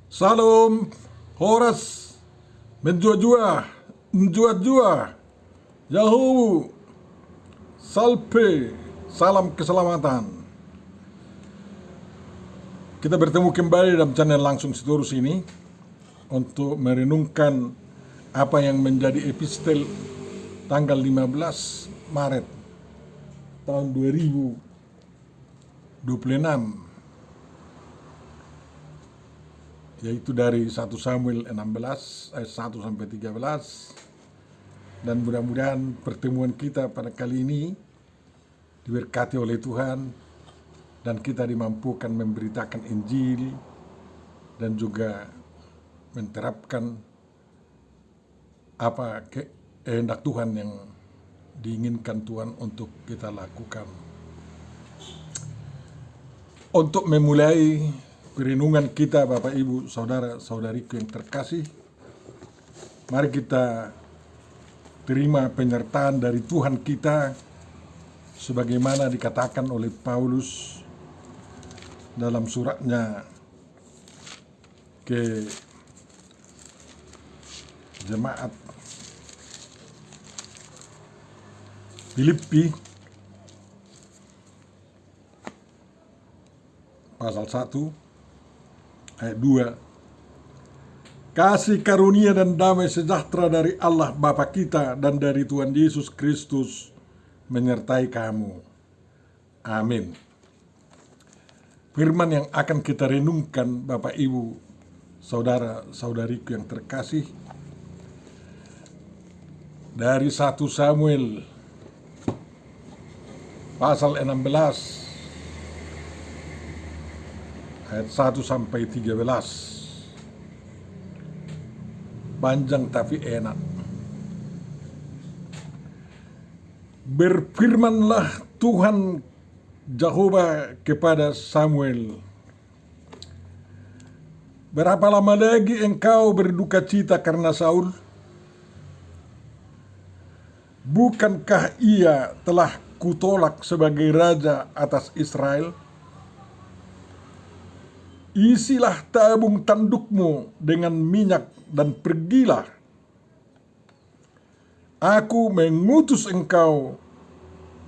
Salom, Horas, menjua-jua, menjua-jua, Yahoo, Salpe, salam keselamatan. Kita bertemu kembali dalam channel Langsung Sitorus ini untuk merenungkan apa yang menjadi epistel tanggal 15 Maret tahun 2026, yaitu dari 1 Samuel 16 ayat 1 sampai 13. Dan mudah-mudahan pertemuan kita pada kali ini diberkati oleh Tuhan dan kita dimampukan memberitakan Injil dan juga menerapkan apa kehendak Tuhan yang diinginkan Tuhan untuk kita lakukan. Untuk memulai perenungan kita, Bapak Ibu, Saudara-saudariku yang terkasih, mari kita terima penyertaan dari Tuhan kita sebagaimana dikatakan oleh Paulus dalam suratnya ke jemaat Filipi pasal 1 ayat 2. Kasih karunia dan damai sejahtera dari Allah Bapa kita dan dari Tuhan Yesus Kristus menyertai kamu. Amin. Firman yang akan kita renungkan, Bapak Ibu, Saudara-saudariku yang terkasih, dari 1 Samuel pasal 16 ayat 1 sampai 13. Panjang tapi enak. Berfirmanlah Tuhan Yahova kepada Samuel, berapa lama lagi engkau berduka cita karena Saul? Bukankah ia telah kutolak sebagai raja atas Israel? Isilah tabung tandukmu dengan minyak dan pergilah. Aku mengutus engkau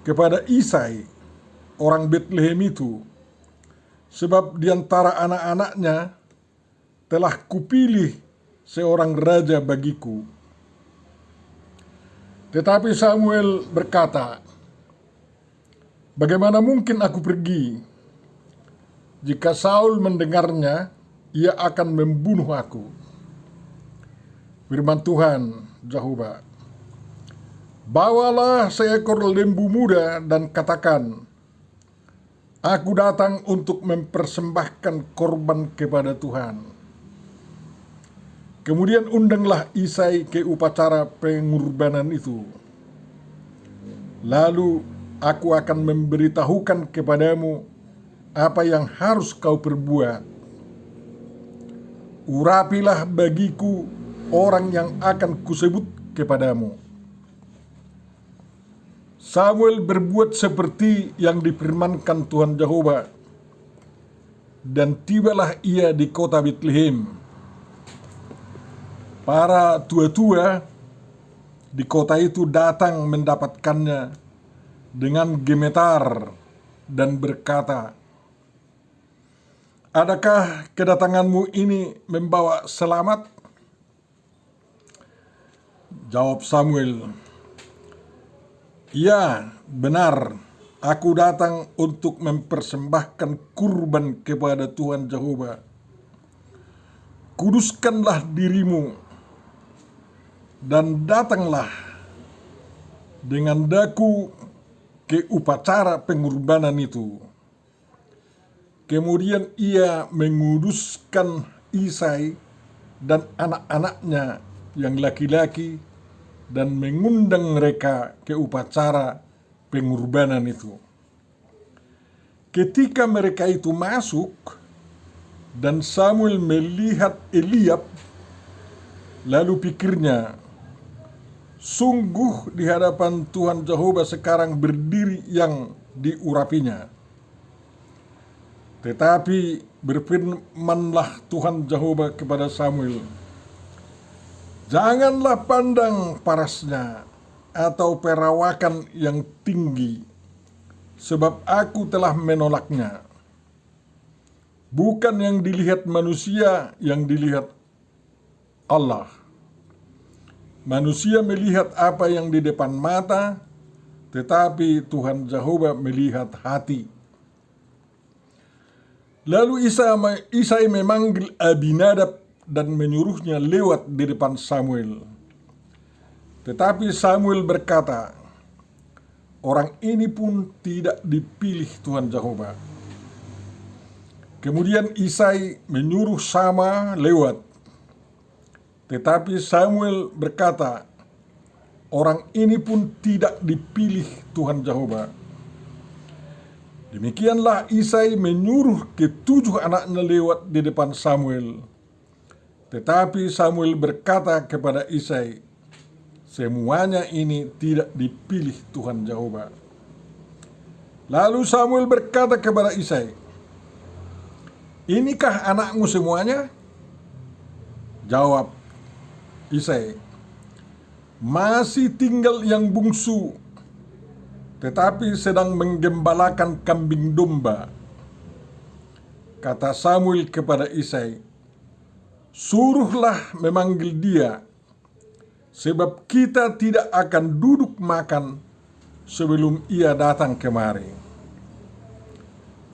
kepada Isai, orang Betlehem itu, sebab di antara anak-anaknya telah kupilih seorang raja bagiku. Tetapi Samuel berkata, bagaimana mungkin aku pergi? Jika Saul mendengarnya, ia akan membunuh aku. Firman Tuhan Yahova, bawalah seekor lembu muda dan katakan, aku datang untuk mempersembahkan korban kepada Tuhan. Kemudian undanglah Isai ke upacara pengorbanan itu. Lalu aku akan memberitahukan kepadamu apa yang harus kau perbuat. Urapilah bagiku orang yang akan kusebut kepadamu. Samuel berbuat seperti yang difirmankan Tuhan Yahova, dan tibalah ia di kota Betlehem. Para tua-tua di kota itu datang mendapatkannya dengan gemetar dan berkata, adakah kedatanganmu ini membawa selamat? Jawab Samuel, ya, benar, aku datang untuk mempersembahkan kurban kepada Tuhan Yahova. Kuduskanlah dirimu dan datanglah dengan daku ke upacara pengorbanan itu. Kemudian ia menguduskan Isai dan anak-anaknya yang laki-laki dan mengundang mereka ke upacara pengorbanan itu. Ketika mereka itu masuk dan Samuel melihat Eliab, lalu pikirnya, sungguh di hadapan Tuhan Yahova sekarang berdiri yang diurapinya. Tetapi berfirmanlah Tuhan Yahova kepada Samuel, "Janganlah pandang parasnya atau perawakan yang tinggi, sebab aku telah menolaknya. Bukan yang dilihat manusia, yang dilihat Allah. Manusia melihat apa yang di depan mata, tetapi Tuhan Yahova melihat hati." Lalu Isai memanggil Abinadab dan menyuruhnya lewat di depan Samuel. Tetapi Samuel berkata, "Orang ini pun tidak dipilih Tuhan Yahova." Kemudian Isai menyuruh Sama lewat. Tetapi Samuel berkata, "Orang ini pun tidak dipilih Tuhan Yahova." Demikianlah Isai menyuruh ketujuh anaknya lewat di depan Samuel. Tetapi Samuel berkata kepada Isai, "Semuanya ini tidak dipilih Tuhan Yahova." Lalu Samuel berkata kepada Isai, "Inikah anakmu semuanya?" Jawab Isai, "Masih tinggal yang bungsu, tetapi sedang menggembalakan kambing domba." Kata Samuel kepada Isai, "Suruhlah memanggil dia, sebab kita tidak akan duduk makan sebelum ia datang kemari."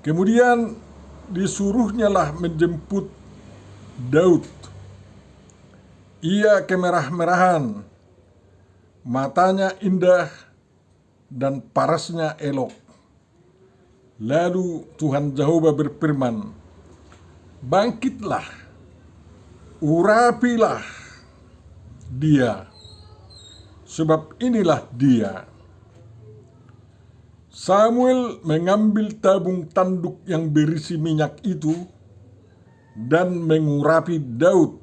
Kemudian disuruhnyalah menjemput Daud. Ia kemerah-merahan, matanya indah, dan parasnya elok. Lalu Tuhan Yahova berfirman, "Bangkitlah, urapilah dia, sebab inilah dia." Samuel mengambil tabung tanduk yang berisi minyak itu dan mengurapi Daud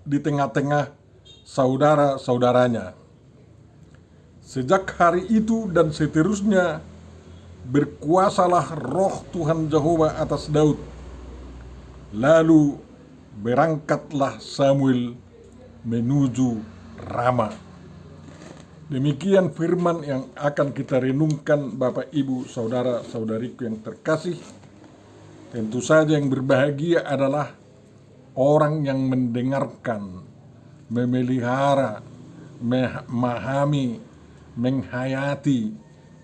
di tengah-tengah saudara-saudaranya. Sejak hari itu dan seterusnya berkuasalah roh Tuhan Yahova atas Daud. Lalu berangkatlah Samuel menuju Rama. Demikian firman yang akan kita renungkan, Bapak, Ibu, saudara-saudariku yang terkasih. Tentu saja yang berbahagia adalah orang yang mendengarkan, memelihara, memahami, menghayati,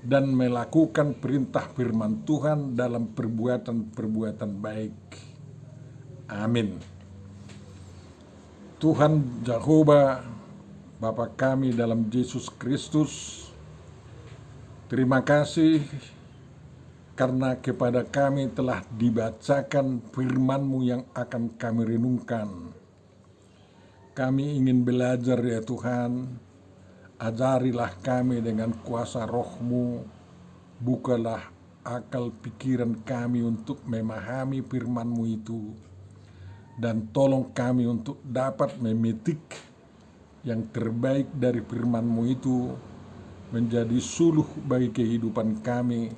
dan melakukan perintah firman Tuhan dalam perbuatan-perbuatan baik. Amin. Tuhan Yahova, Bapa kami dalam Yesus Kristus, terima kasih karena kepada kami telah dibacakan firman-Mu yang akan kami renungkan. Kami ingin belajar ya Tuhan, ajarilah kami dengan kuasa roh-Mu, bukalah akal pikiran kami untuk memahami firman-Mu itu, dan tolong kami untuk dapat memetik yang terbaik dari firman-Mu itu menjadi suluh bagi kehidupan kami,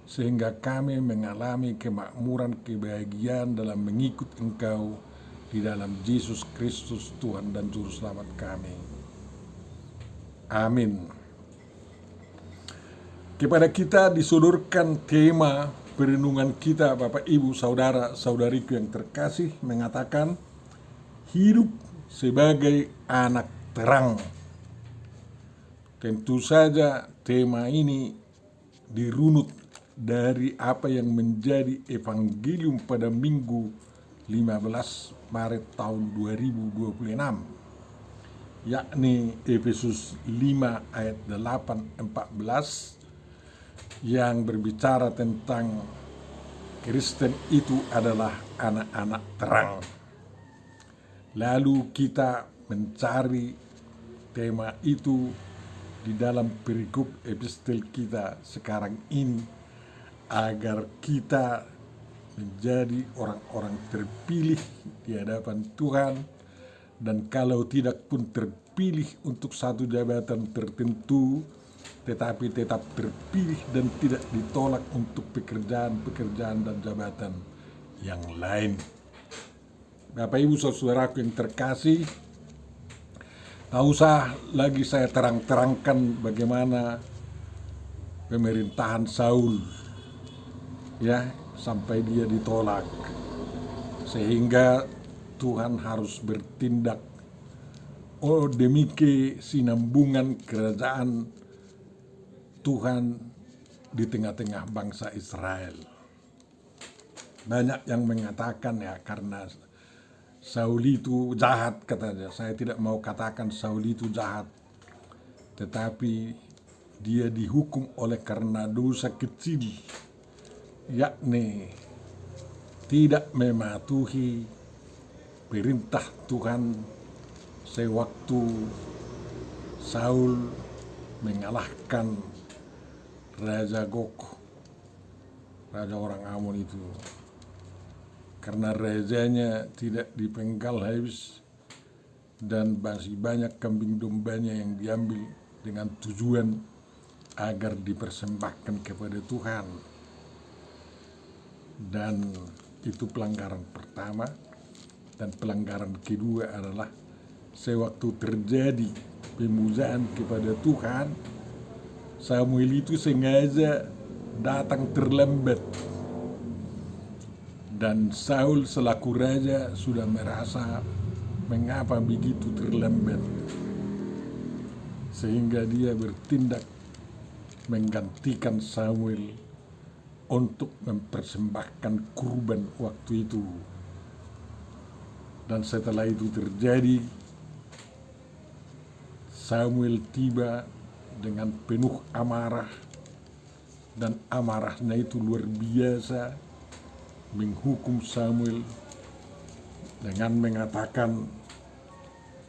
sehingga kami mengalami kemakmuran, kebahagiaan dalam mengikut Engkau di dalam Yesus Kristus Tuhan dan Juru Selamat kami. Amin. Kepada kita disodorkan tema perenungan kita, Bapak, Ibu, saudara-saudariku yang terkasih, mengatakan hidup sebagai anak terang. Tentu saja tema ini dirunut dari apa yang menjadi evangelium pada Minggu 15 Maret tahun 2026, yakni Efesus 5 ayat 8-14 yang berbicara tentang Kristen itu adalah anak-anak terang. Lalu kita mencari tema itu di dalam perikop epistel kita sekarang ini, agar kita menjadi orang-orang terpilih di hadapan Tuhan, dan kalau tidak pun terpilih untuk satu jabatan tertentu, tetapi tetap terpilih dan tidak ditolak untuk pekerjaan-pekerjaan dan jabatan yang lain. Bapak Ibu saudaraku yang terkasih, tak usah lagi saya terang-terangkan bagaimana pemerintahan Saul ya sampai dia ditolak sehingga Tuhan harus bertindak. Oh, demikian sinambungan kerajaan Tuhan di tengah-tengah bangsa Israel. Banyak yang mengatakan ya karena Saul itu jahat katanya. Saya tidak mau katakan Saul itu jahat, tetapi dia dihukum oleh karena dosa kecil, yakni tidak mematuhi perintah Tuhan sewaktu Saul mengalahkan Raja Gog, raja orang Amon itu. Karena rajanya tidak dipenggal habis dan masih banyak kambing dombanya yang diambil dengan tujuan agar dipersembahkan kepada Tuhan. Dan itu pelanggaran pertama. Dan pelanggaran kedua adalah sewaktu terjadi pemujaan kepada Tuhan, Samuel itu sengaja datang terlambat. Dan Saul selaku raja sudah merasa mengapa begitu terlambat, sehingga dia bertindak menggantikan Samuel untuk mempersembahkan kurban waktu itu. Dan setelah itu terjadi, Samuel tiba dengan penuh amarah, dan amarahnya itu luar biasa, menghukum Samuel dengan mengatakan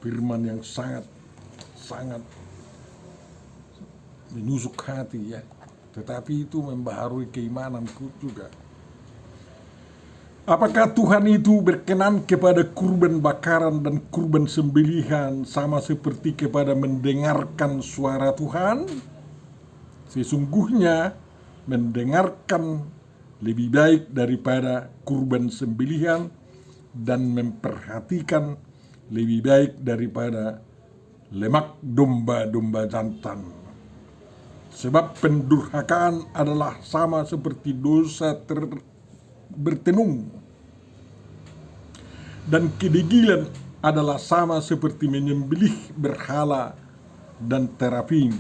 firman yang sangat menusuk hati ya. Tetapi itu membaharui keimananku juga. Apakah Tuhan itu berkenan kepada kurban bakaran dan kurban sembelihan sama seperti kepada mendengarkan suara Tuhan? Sesungguhnya mendengarkan lebih baik daripada kurban sembelihan, dan memperhatikan lebih baik daripada lemak domba-domba jantan. Sebab pendurhakaan adalah sama seperti dosa bertenung, dan kedegilan adalah sama seperti menyembelih berhala dan terapim.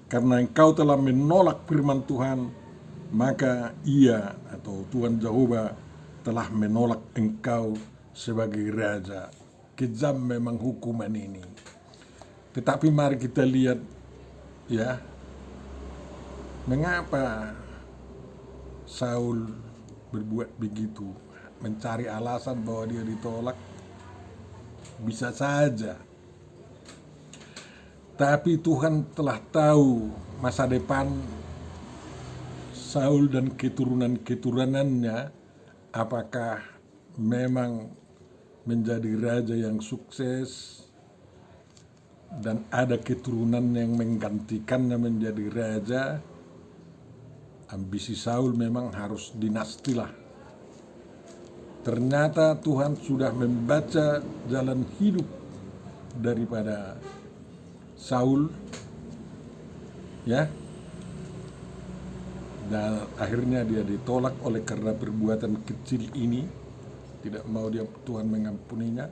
Karena engkau telah menolak firman Tuhan, maka ia atau Tuhan Jehovah telah menolak engkau sebagai raja. Kejam memang hukuman ini. Tetapi mari kita lihat ya, mengapa Saul berbuat begitu, mencari alasan bahwa dia ditolak. Bisa saja, tapi Tuhan telah tahu masa depan Saul dan keturunan-keturunannya, apakah memang menjadi raja yang sukses dan ada keturunan yang menggantikannya menjadi raja. Ambisi Saul memang harus dinastilah. Ternyata Tuhan sudah membaca jalan hidup daripada Saul ya. Dan akhirnya dia ditolak oleh karena perbuatan kecil ini. Tidak mau Tuhan mengampuninya.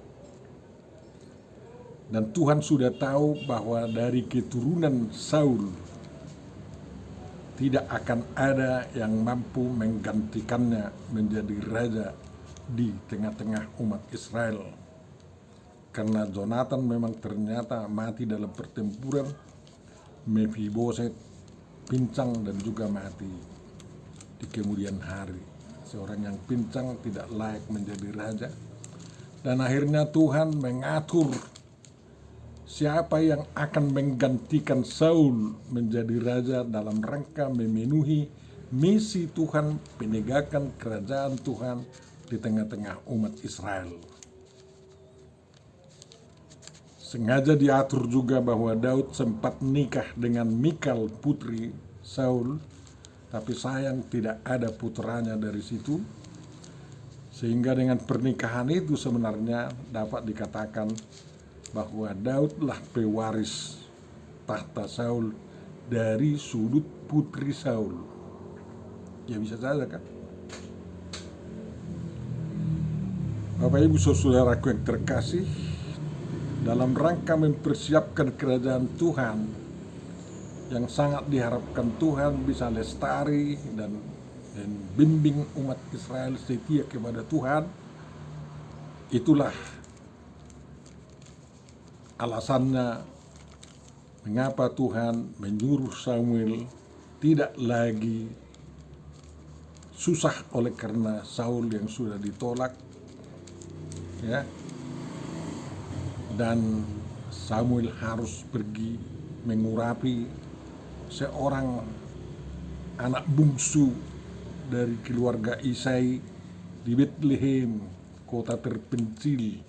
Dan Tuhan sudah tahu bahwa dari keturunan Saul tidak akan ada yang mampu menggantikannya menjadi raja di tengah-tengah umat Israel. Karena Jonathan memang ternyata mati dalam pertempuran, Mephiboset pincang dan juga mati di kemudian hari. Seorang yang pincang tidak layak menjadi raja. Dan akhirnya Tuhan mengatur siapa yang akan menggantikan Saul menjadi raja dalam rangka memenuhi misi Tuhan, penegakan kerajaan Tuhan di tengah-tengah umat Israel. Sengaja diatur juga bahwa Daud sempat nikah dengan Mikal putri Saul, tapi sayang tidak ada putranya dari situ. Sehingga dengan pernikahan itu sebenarnya dapat dikatakan bahwa Daudlah pewaris tahta Saul dari sudut putri Saul. Ya bisa saja kan? Bapak Ibu saudaraku yang terkasih, dalam rangka mempersiapkan kerajaan Tuhan yang sangat diharapkan Tuhan bisa lestari dan bimbing umat Israel setia kepada Tuhan, itulah alasannya mengapa Tuhan menyuruh Samuel tidak lagi susah oleh karena Saul yang sudah ditolak, ya, dan Samuel harus pergi mengurapi seorang anak bungsu dari keluarga Isai di Bethlehem, kota terpencil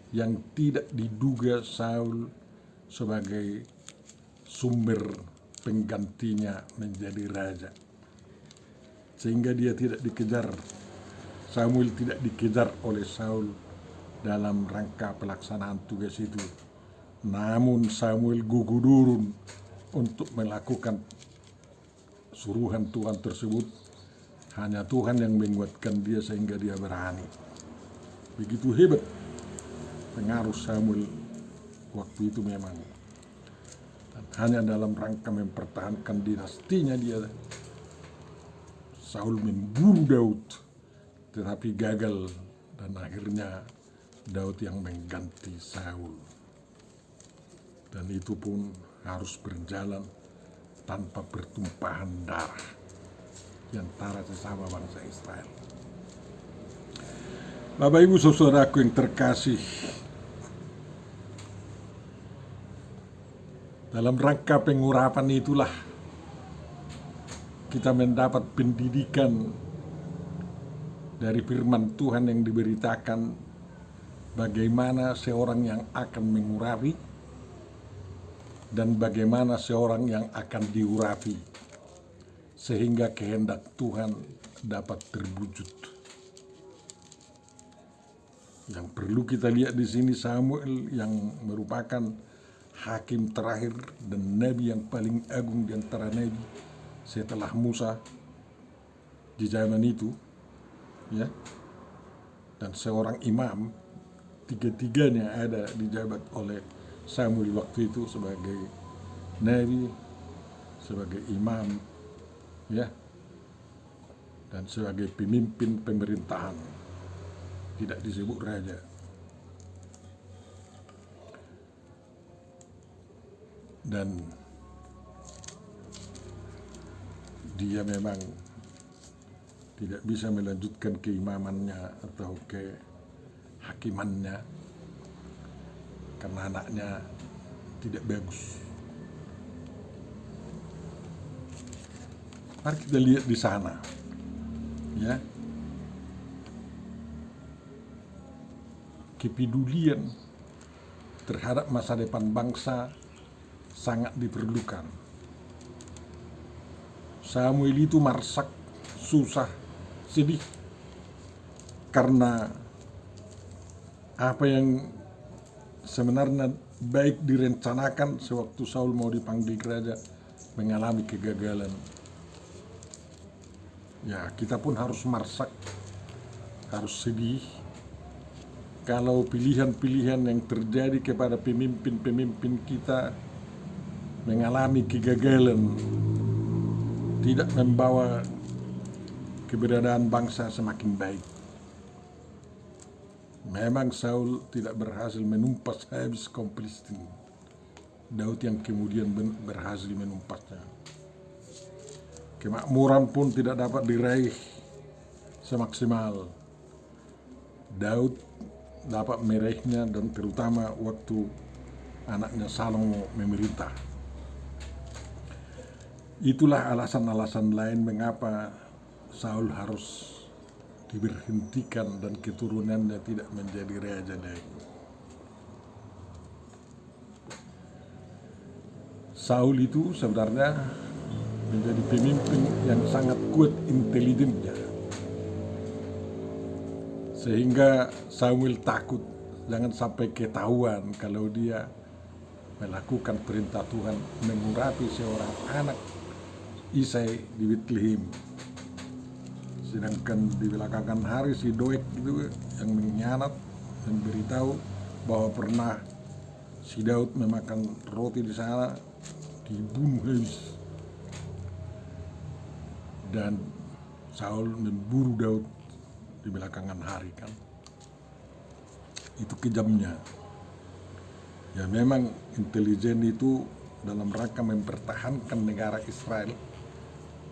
yang tidak diduga Saul sebagai sumber penggantinya menjadi raja. Sehingga dia tidak dikejar, Samuel tidak dikejar oleh Saul dalam rangka pelaksanaan tugas itu. Namun Samuel gugur durun untuk melakukan suruhan Tuhan tersebut. Hanya Tuhan yang menguatkan dia sehingga dia berani. Begitu hebat pengaruh Samuel waktu itu memang. Dan hanya dalam rangka mempertahankan dinastinya dia, Saul memburu Daud, tetapi gagal dan akhirnya Daud yang mengganti Saul. Dan itu pun harus berjalan tanpa pertumpahan darah di antara sesama bangsa Israel. Bapak Ibu saudaraku yang terkasih, dalam rangka pengurapan itulah kita mendapat pendidikan dari firman Tuhan yang diberitakan bagaimana seorang yang akan mengurapi dan bagaimana seorang yang akan diurapi, sehingga kehendak Tuhan dapat terwujud. Yang perlu kita lihat di sini Samuel yang merupakan hakim terakhir dan nabi yang paling agung di antara nabi setelah Musa di zaman itu, ya. Dan seorang imam, tiga-tiganya ada dijabat oleh Samuel waktu itu sebagai nabi, sebagai imam, ya, dan sebagai pemimpin pemerintahan, tidak disebut raja. Dan dia memang tidak bisa melanjutkan keimamannya atau kehakimannya karena anaknya tidak bagus. Mari kita lihat di sana, ya, kepedulian terhadap masa depan bangsa sangat diperlukan. Samuel itu marsak, susah, sedih karena apa yang sebenarnya baik direncanakan sewaktu Saul mau dipanggil raja mengalami kegagalan. Ya, kita pun harus marsak, harus sedih kalau pilihan-pilihan yang terjadi kepada pemimpin-pemimpin kita mengalami kegagalan, tidak membawa keberadaan bangsa semakin baik. Memang Saul tidak berhasil menumpas habis Filistin. Daud yang kemudian berhasil menumpasnya. Kemakmuran pun tidak dapat diraih semaksimal. Daud dapat meraihnya, dan terutama waktu anaknya Salomo memerintah. Itulah alasan-alasan lain mengapa Saul harus diberhentikan dan keturunannya tidak menjadi raja lagi. Saul itu sebenarnya menjadi pemimpin yang sangat kuat intelijennya, Sehingga Samuel takut jangan sampai ketahuan kalau dia melakukan perintah Tuhan mengurapi seorang anak Isai di Betlehem. Sedangkan di belakangan hari si Doeg itu yang mengkhianat dan beritahu bahwa pernah si Daud memakan roti di sana, dibunuh habis. Dan Saul memburu Daud di belakangan hari kan. Itu kejamnya. Ya memang intelijen itu dalam rangka mempertahankan negara Israel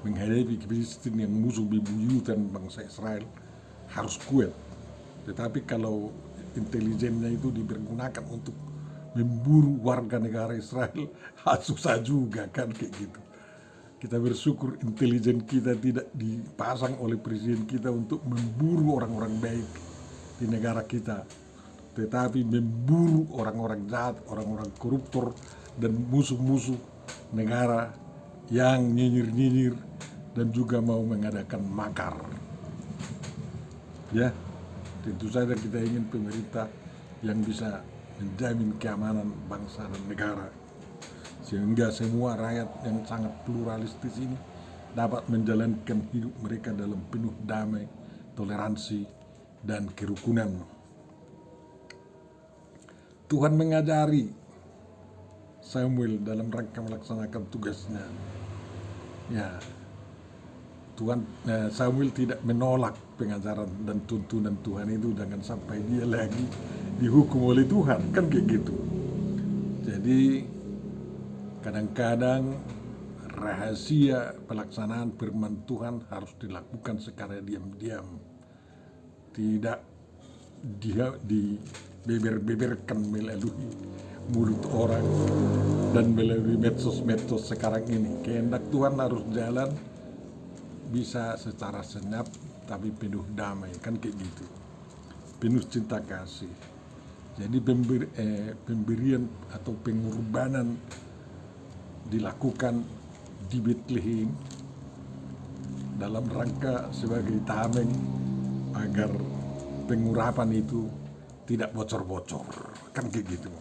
menghadapi Filistin yang musuh bebuyutan bangsa Israel harus kuat. Tetapi kalau intelijennya itu dipergunakan untuk memburu warga negara Israel, susah juga kan kayak gitu. Kita bersyukur intelijen kita tidak dipasang oleh presiden kita untuk memburu orang-orang baik di negara kita, tetapi memburu orang-orang jahat, orang-orang koruptor dan musuh-musuh negara yang nyinyir-nyinyir dan juga mau mengadakan makar. Ya, tentu saja kita ingin pemerintah yang bisa menjamin keamanan bangsa dan negara, sehingga semua rakyat yang sangat pluralistis ini dapat menjalankan hidup mereka dalam penuh damai, toleransi, dan kerukunan. Tuhan mengajari Samuel dalam rangka melaksanakan tugasnya. Ya, Samuel tidak menolak pengajaran dan tuntunan Tuhan itu, jangan sampai dia lagi dihukum oleh Tuhan, kan kayak gitu. Jadi kadang-kadang rahasia pelaksanaan firman Tuhan harus dilakukan secara diam-diam, tidak dia dibeber-beberkan melalui mulut orang dan melalui medsos-medsos sekarang ini. Kehendak Tuhan harus jalan bisa secara senyap tapi penuh damai, kan kayak gitu, penuh cinta kasih. Jadi pemberian atau pengorbanan dilakukan di Betlehem dalam rangka sebagai tameng agar pengurapan itu tidak bocor-bocor, kan kayak gitu.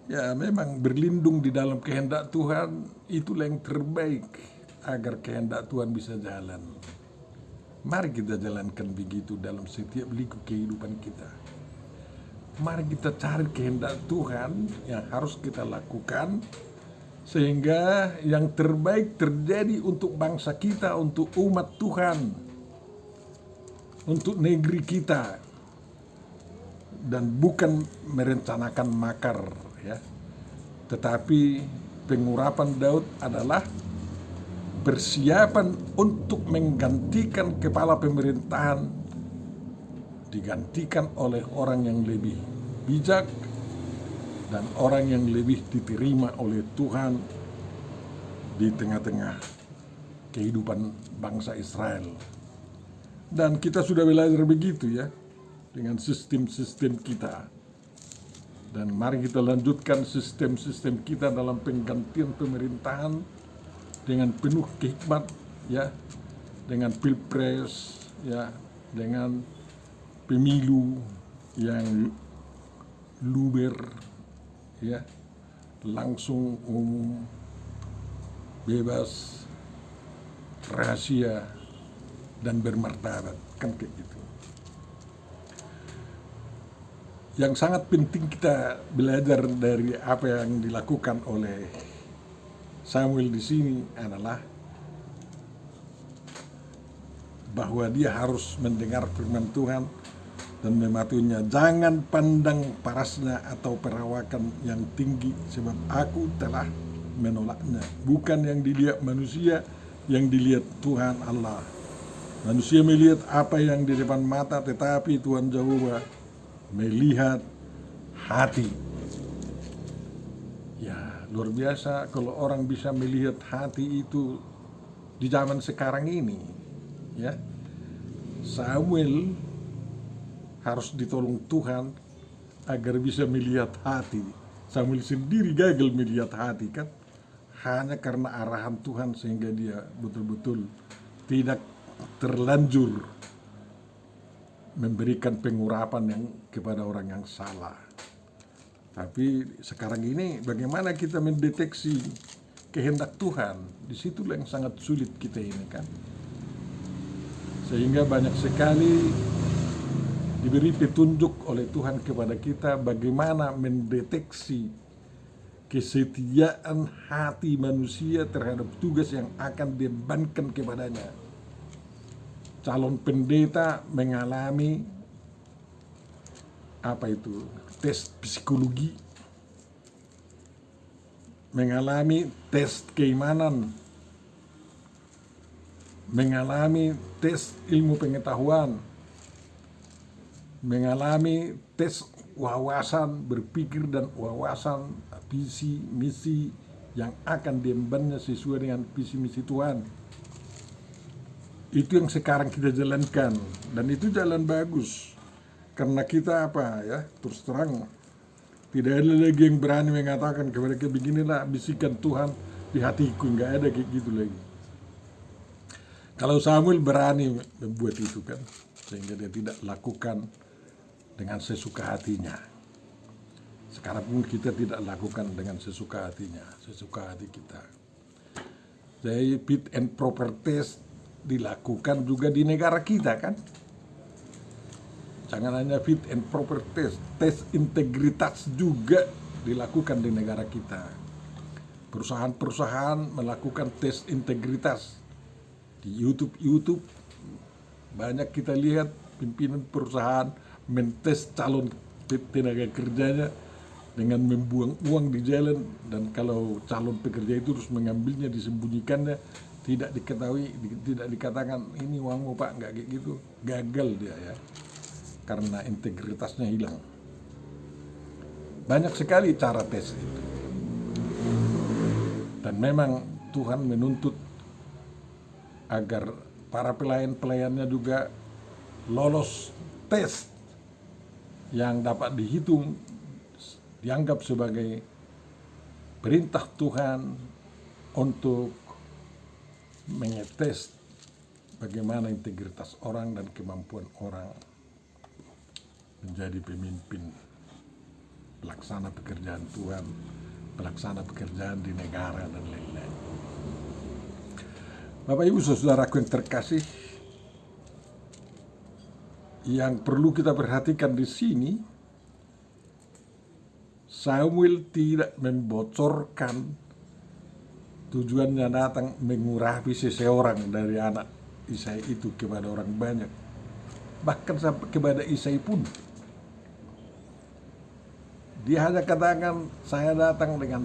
Ya memang berlindung di dalam kehendak Tuhan itulah yang terbaik agar kehendak Tuhan bisa jalan. Mari kita jalankan begitu dalam setiap liku kehidupan kita. Mari kita cari kehendak Tuhan yang harus kita lakukan sehingga yang terbaik terjadi untuk bangsa kita, untuk umat Tuhan, untuk negeri kita, dan bukan merencanakan makar, ya. Tetapi pengurapan Daud adalah persiapan untuk menggantikan kepala pemerintahan, digantikan oleh orang yang lebih bijak dan orang yang lebih diterima oleh Tuhan di tengah-tengah kehidupan bangsa Israel. Dan kita sudah belajar begitu, ya, dengan sistem-sistem kita. Dan mari kita lanjutkan sistem-sistem kita dalam penggantian pemerintahan dengan penuh hikmat, ya, dengan pilpres, ya, dengan pemilu yang luber, ya, langsung, umum, bebas, rahasia, dan bermartabat, kan kayak gitu. Yang sangat penting kita belajar dari apa yang dilakukan oleh Samuel di sini adalah bahwa dia harus mendengar firman Tuhan dan mematuhinya. Jangan pandang parasnya atau perawakan yang tinggi, sebab aku telah menolaknya. Bukan yang dilihat manusia, yang dilihat Tuhan Allah. Manusia melihat apa yang di depan mata, tetapi Tuhan Jehovah melihat hati. Ya, luar biasa kalau orang bisa melihat hati itu di zaman sekarang ini, ya. Samuel harus ditolong Tuhan agar bisa melihat hati. Samuel sendiri gagal melihat hati, kan, hanya karena arahan Tuhan sehingga dia betul-betul tidak terlanjur memberikan pengurapan yang kepada orang yang salah. Tapi sekarang ini bagaimana kita mendeteksi kehendak Tuhan? Disitulah yang sangat sulit kita ini kan. Sehingga banyak sekali diberi petunjuk oleh Tuhan kepada kita bagaimana mendeteksi kesetiaan hati manusia terhadap tugas yang akan dibebankan kepadanya. Calon pendeta mengalami tes psikologi, mengalami tes keimanan, mengalami tes ilmu pengetahuan, mengalami tes wawasan berpikir dan wawasan visi misi yang akan diembannya sesuai dengan visi misi Tuhan. Itu yang sekarang kita jalankan, dan itu jalan bagus. Karena kita terus terang, tidak ada lagi yang berani mengatakan kepada kita, beginilah bisikan Tuhan di hatiku, nggak ada kayak gitu lagi. Kalau Samuel berani membuat itu kan, sehingga dia tidak lakukan dengan sesuka hatinya. Sekarang pun kita tidak lakukan dengan sesuka hatinya, sesuka hati kita. Jadi fit and proper test dilakukan juga di negara kita kan. Jangan hanya fit and proper test, tes integritas juga dilakukan di negara kita. Perusahaan-perusahaan melakukan tes integritas. Di YouTube banyak kita lihat pimpinan perusahaan mentes calon tenaga kerjanya dengan membuang uang di jalan, dan kalau calon pekerja itu terus mengambilnya, disembunyikannya, tidak diketahui, tidak dikatakan ini uangmu Pak, nggak kayak gitu. Gagal dia ya, karena integritasnya hilang. Banyak sekali cara tes itu, dan memang Tuhan menuntut agar para pelayan-pelayannya juga lolos tes yang dapat dihitung, dianggap sebagai perintah Tuhan untuk mengetes bagaimana integritas orang dan kemampuan orang menjadi pemimpin, pelaksana pekerjaan Tuhan, pelaksana pekerjaan di negara dan lain-lain. Bapak Ibu saudaraku yang terkasih, yang perlu kita perhatikan di sini, Samuel tidak membocorkan tujuannya datang mengurapi seseorang dari anak Isai itu kepada orang banyak. Bahkan sampai kepada Isai pun dia hanya katakan, saya datang dengan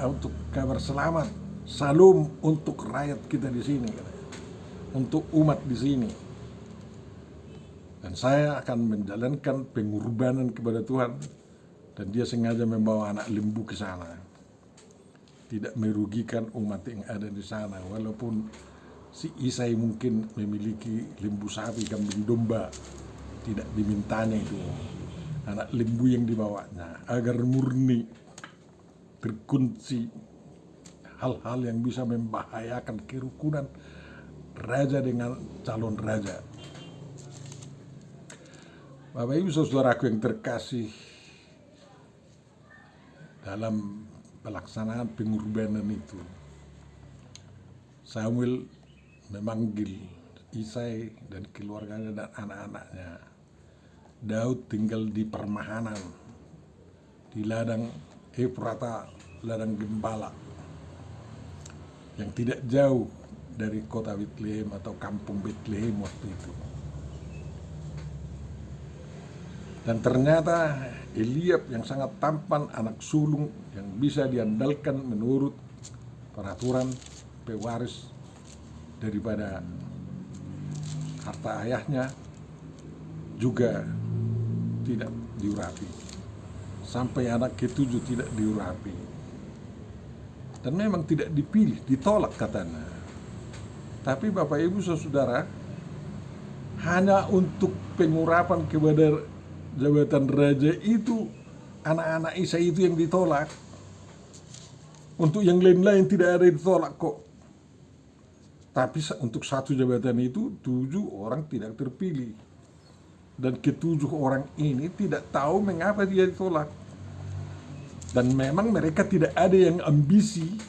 untuk kabar selamat, salam untuk rakyat kita di sini, untuk umat di sini. Dan saya akan menjalankan pengorbanan kepada Tuhan. Dan dia sengaja membawa anak lembu ke sana, tidak merugikan umat yang ada di sana. Walaupun si Isai mungkin memiliki lembu sapi, kambing domba, tidak dimintanya itu anak lembu yang dibawanya, agar murni terkunci hal-hal yang bisa membahayakan kerukunan raja dengan calon raja. Bapak Ibu saudaraku yang terkasih, dalam pelaksanaan pengorbanan itu, Samuel memanggil Isai dan keluarganya dan anak-anaknya. Daud tinggal di permahanan, di ladang Efrata, ladang gembala, yang tidak jauh dari kota Betlehem atau kampung Betlehem waktu itu. Dan ternyata Eliab yang sangat tampan, anak sulung yang bisa diandalkan menurut peraturan pewaris daripada harta ayahnya, juga tidak diurapi. Sampai anak ketujuh tidak diurapi. Dan memang tidak dipilih, ditolak katanya. Tapi Bapak Ibu saudara, hanya untuk pengurapan kepada jabatan raja itu, anak-anak Isai itu yang ditolak. Untuk yang lain-lain tidak ada yang ditolak kok. Tapi untuk satu jabatan itu 7 orang tidak terpilih. dan ketujuh orang ini tidak tahu mengapa dia ditolak. Dan memang mereka tidak ada yang ambisi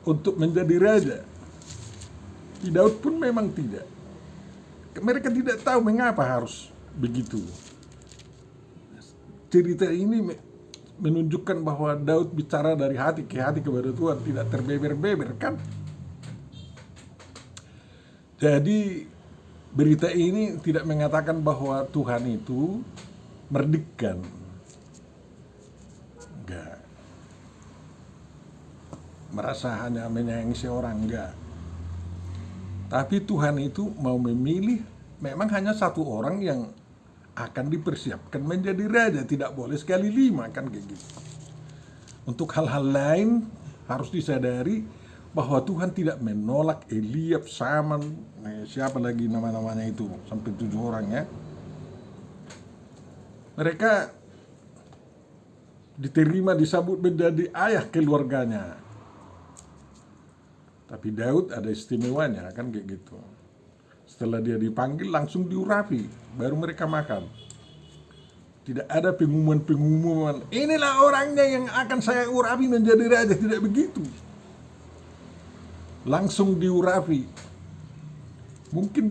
untuk menjadi raja. Di Daud pun memang tidak. Mereka tidak tahu mengapa harus begitu. Cerita ini menunjukkan bahwa Daud bicara dari hati ke hati kepada Tuhan, tidak terbeber-beber kan. Jadi berita ini tidak mengatakan bahwa Tuhan itu merdeka. Enggak. Merasa hanya menyayangi seorang, enggak. Tapi Tuhan itu mau memilih memang hanya satu orang yang akan dipersiapkan menjadi raja, tidak boleh sekali 5 kan kayak gitu. Untuk hal-hal lain harus disadari bahwa Tuhan tidak menolak Eliab, Saman, siapa lagi nama-namanya itu, sampai 7 orang ya. Mereka diterima, disambut menjadi ayah keluarganya. Tapi Daud ada istimewanya kan kayak gitu. Setelah dia dipanggil langsung diurapi, baru mereka makan. Tidak ada pengumuman, inilah orangnya yang akan saya urapi menjadi raja, tidak begitu. Langsung diurapi. Mungkin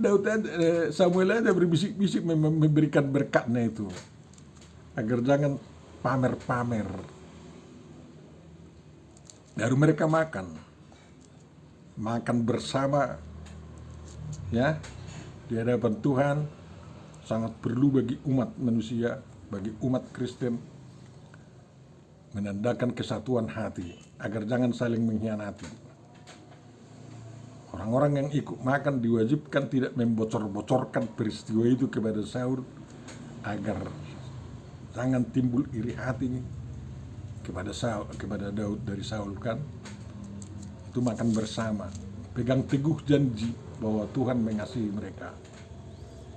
Samuel aja berbisik-bisik memberikan berkatnya itu, agar jangan pamer-pamer. Baru mereka makan bersama, ya, di hadapan Tuhan. Sangat perlu bagi umat manusia, bagi umat Kristen, menandakan kesatuan hati agar jangan saling mengkhianati. Orang-orang yang ikut makan diwajibkan tidak membocor-bocorkan peristiwa itu kepada Saul, agar jangan timbul iri hati kepada Daud dari Saul kan. Itu makan bersama, pegang teguh janji bahwa Tuhan mengasihi mereka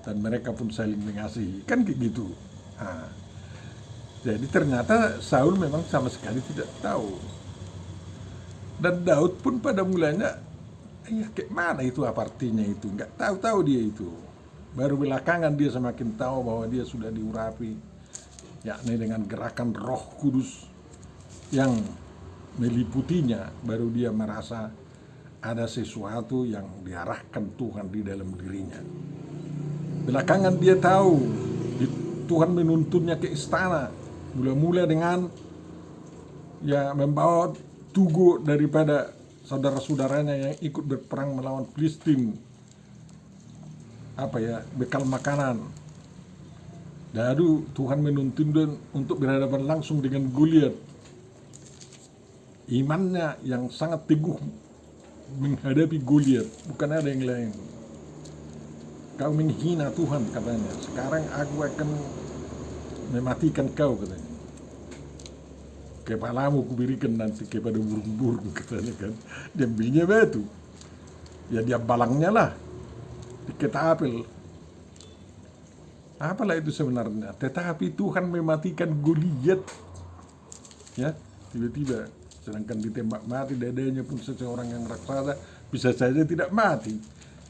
dan mereka pun saling mengasihi kan kayak gitu. Jadi ternyata Saul memang sama sekali tidak tahu, dan Daud pun pada mulanya kayak mana itu apa artinya itu, nggak tahu dia itu. Baru belakangan dia semakin tahu bahwa dia sudah diurapi, yakni dengan gerakan Roh Kudus yang meliputinya. Baru dia merasa ada sesuatu yang diarahkan Tuhan di dalam dirinya. Belakangan dia tahu Tuhan menuntunnya ke istana, mula-mula dengan membawa tugu daripada saudara-saudaranya yang ikut berperang melawan Filistin, bekal makanan. Lalu Tuhan menuntun dia untuk berhadapan langsung dengan Goliat. Imannya yang sangat teguh menghadapi Goliat, bukan ada yang lain. Kau menghina Tuhan katanya, sekarang aku akan mematikan kau katanya. Kepalamu kuberikan nanti kepada burung-burung katanya kan. Dia ambilnya batu, ya dia balangnya lah di ketapel. Apalah itu sebenarnya, tetapi Tuhan mematikan Goliat, ya, tiba-tiba. Sedangkan ditembak mati dadanya pun seseorang yang raksasa bisa saja tidak mati,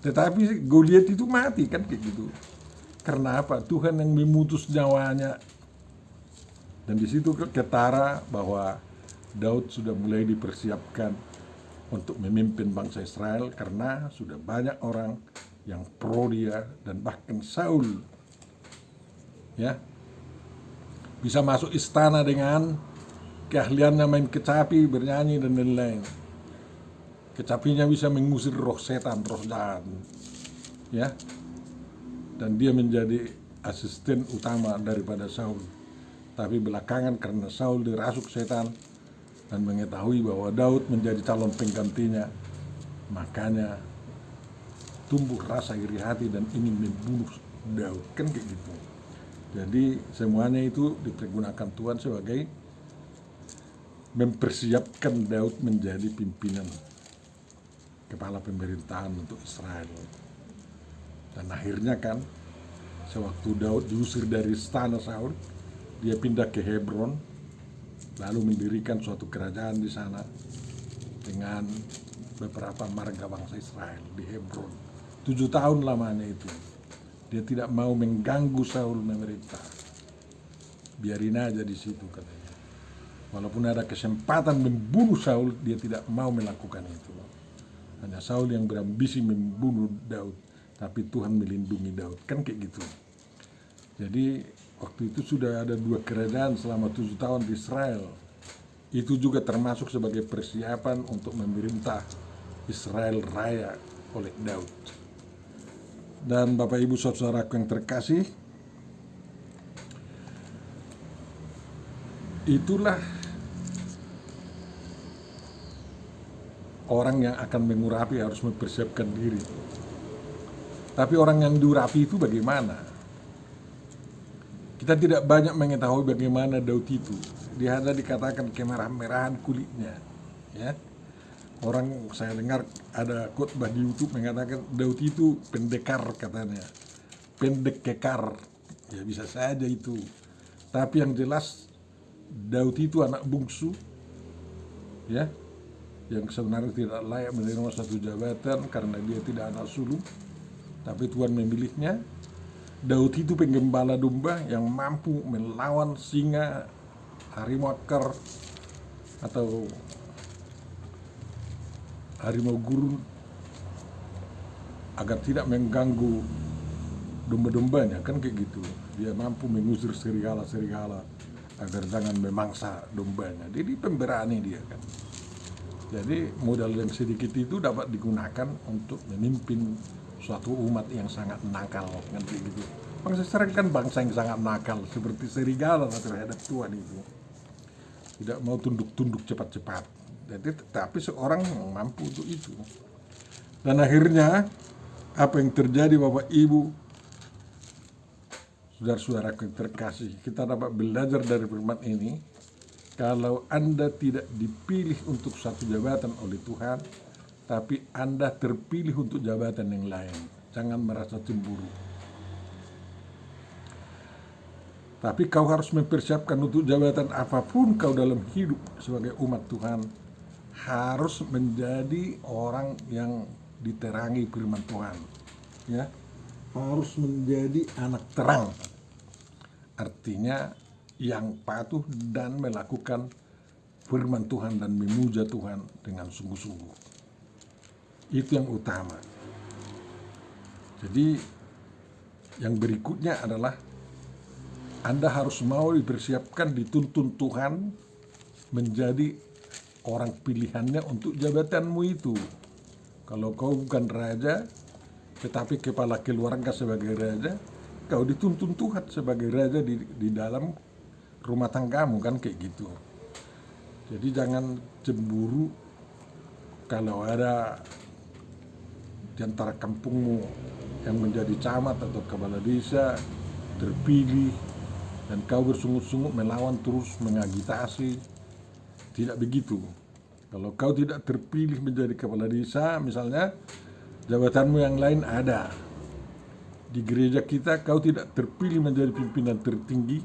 tetapi Goliat itu mati kan kayak gitu. Karena apa? Tuhan yang memutus nyawanya. Dan di situ ketara bahwa Daud sudah mulai dipersiapkan untuk memimpin bangsa Israel, karena sudah banyak orang yang pro dia, dan bahkan Saul, ya, bisa masuk istana dengan keahliannya main kecapi, bernyanyi dan lain-lain. Kecapinya bisa mengusir roh setan, roh jahat, ya. Dan dia menjadi asisten utama daripada Saul. Tapi belakangan karena Saul dirasuk setan dan mengetahui bahwa Daud menjadi calon penggantinya, makanya tumbuh rasa iri hati dan ingin membunuh Daud, kan kayak gitu. Jadi semuanya itu dipergunakan Tuhan sebagai mempersiapkan Daud menjadi pimpinan, kepala pemerintahan untuk Israel. Dan akhirnya kan, sewaktu Daud diusir dari istana Saul, dia pindah ke Hebron, lalu mendirikan suatu kerajaan di sana dengan beberapa marga bangsa Israel di Hebron. 7 tahun lamanya itu. Dia tidak mau mengganggu Saul memerintah. Biarin aja di situ katanya. Walaupun ada kesempatan membunuh Saul, dia tidak mau melakukan itu. Hanya Saul yang berambisi membunuh Daud, tapi Tuhan melindungi Daud. Kan kayak gitu. Jadi waktu itu sudah ada 2 kerajaan selama 7 tahun di Israel. Itu juga termasuk sebagai persiapan untuk memerintah Israel Raya oleh Daud. Dan Bapak Ibu saudaraku yang terkasih, itulah orang yang akan mengurapi harus mempersiapkan diri. Tapi orang yang diurapi itu bagaimana? Kita tidak banyak mengetahui bagaimana Daud itu. Dia hanya dikatakan kemerah-merahan kulitnya. Ya, orang saya dengar ada khotbah di YouTube mengatakan Daud itu pendekar katanya, pendek kekar. Ya bisa saja itu. Tapi yang jelas Daud itu anak bungsu, ya, yang sebenarnya tidak layak menerima satu jabatan karena dia tidak anak sulung, tapi Tuhan memilihnya. Daud itu penggembala domba yang mampu melawan singa, harimau akar, atau harimau gurun agar tidak mengganggu domba-dombanya, kan kayak gitu. Dia mampu mengusir serigala-serigala agar jangan memangsa dombanya. Jadi pemberani dia kan. Jadi modal yang sedikit itu dapat digunakan untuk memimpin suatu umat yang sangat nakal, kan gitu. Bangsa Israel kan bangsa yang sangat nakal, seperti serigala terhadap Tuhan itu. Tidak mau tunduk-tunduk cepat-cepat. Jadi tapi seorang yang mampu untuk itu. Dan akhirnya apa yang terjadi Bapak Ibu, saudara-saudara yang terkasih, kita dapat belajar dari firman ini. Kalau Anda tidak dipilih untuk satu jabatan oleh Tuhan, tapi Anda terpilih untuk jabatan yang lain, jangan merasa cemburu. Tapi kau harus mempersiapkan untuk jabatan apapun kau dalam hidup sebagai umat Tuhan, harus menjadi orang yang diterangi firman Tuhan. Ya, harus menjadi anak terang. Artinya yang patuh dan melakukan firman Tuhan dan memuja Tuhan dengan sungguh-sungguh. Itu yang utama. Jadi yang berikutnya adalah Anda harus mau dipersiapkan, dituntun Tuhan menjadi orang pilihannya untuk jabatanmu itu. Kalau kau bukan raja, tetapi kepala keluarga sebagai raja, kau dituntun Tuhan sebagai raja di dalam rumah tanggamu, kan kayak gitu. Jadi jangan cemburu kalau ada di antara kampungmu yang menjadi camat atau kepala desa terpilih dan kau bersungut-sungut melawan terus mengagitasi. Tidak begitu. Kalau kau tidak terpilih menjadi kepala desa misalnya, jabatanmu yang lain ada. Di gereja kita kau tidak terpilih menjadi pimpinan tertinggi,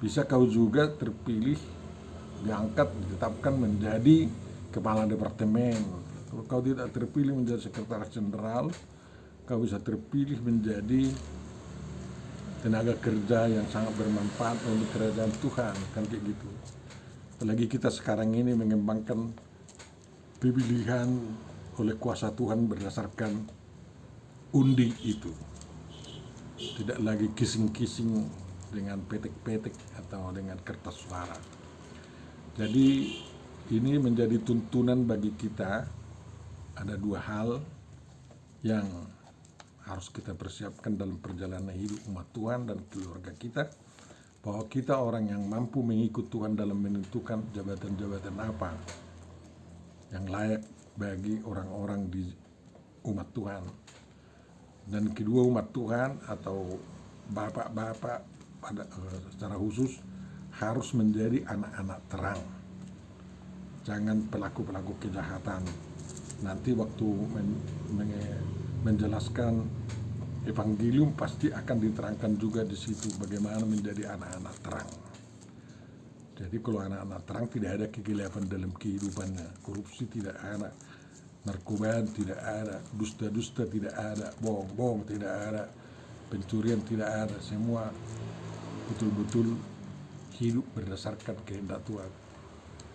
bisa kau juga terpilih, diangkat, ditetapkan menjadi kepala departemen. Kalau kau tidak terpilih menjadi sekretaris jenderal, kau bisa terpilih menjadi tenaga kerja yang sangat bermanfaat untuk kerajaan Tuhan, kan kayak gitu. Apalagi kita sekarang ini mengembangkan pemilihan oleh kuasa Tuhan berdasarkan undi itu. Tidak lagi kissing-kissing dengan petek-petek atau dengan kertas suara. Jadi ini menjadi tuntunan bagi kita. Ada 2 hal yang harus kita persiapkan dalam perjalanan hidup umat Tuhan dan keluarga kita, bahwa kita orang yang mampu mengikut Tuhan dalam menentukan jabatan-jabatan apa yang layak bagi orang-orang di umat Tuhan. Dan kedua, umat Tuhan atau bapak-bapak pada secara khusus harus menjadi anak-anak terang. Jangan pelaku-pelaku kejahatan. Nanti waktu menjelaskan evangelium pasti akan diterangkan juga di situ bagaimana menjadi anak-anak terang. Jadi kalau anak-anak terang tidak ada kegelapan dalam kehidupannya, korupsi tidak ada, narkoba tidak ada, dusta-dusta tidak ada, bohong-bohong tidak ada, pencurian tidak ada, semua betul-betul hidup berdasarkan kehendak Tuhan.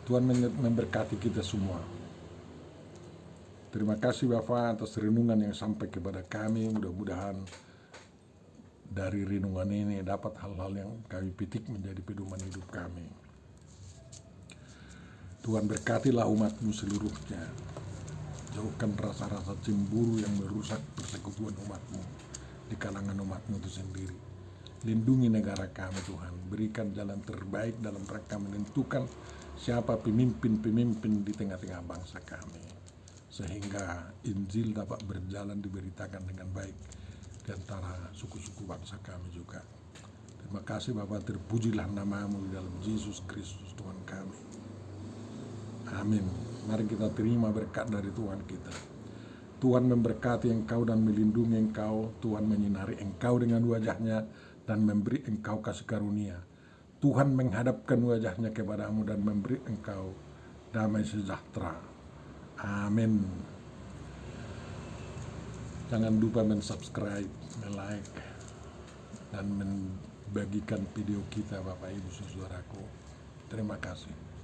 Tuhan memberkati kita semua. Terima kasih Bapak atas renungan yang sampai kepada kami. Mudah-mudahan dari renungan ini dapat hal-hal yang kami petik menjadi pedoman hidup kami. Tuhan berkatilah umat-Mu seluruhnya. Jauhkan rasa-rasa cemburu yang merusak persekutuan umat-Mu di kalangan umat-Mu itu sendiri. Lindungi negara kami Tuhan. Berikan jalan terbaik dalam rangka menentukan siapa pemimpin-pemimpin di tengah-tengah bangsa kami. Sehingga Injil dapat berjalan diberitakan dengan baik di antara suku-suku bangsa kami juga. Terima kasih Bapak, terpujilah nama-Mu di dalam Yesus Kristus Tuhan kami. Amin. Mari kita terima berkat dari Tuhan kita. Tuhan memberkati engkau dan melindungi engkau. Tuhan menyinari engkau dengan wajah-Nya dan memberi engkau kasih karunia. Tuhan menghadapkan wajah-Nya kepadamu dan memberi engkau damai sejahtera. Amin. Jangan lupa mensubscribe, like, dan membagikan video kita Bapak Ibu Saudaraku. Terima kasih.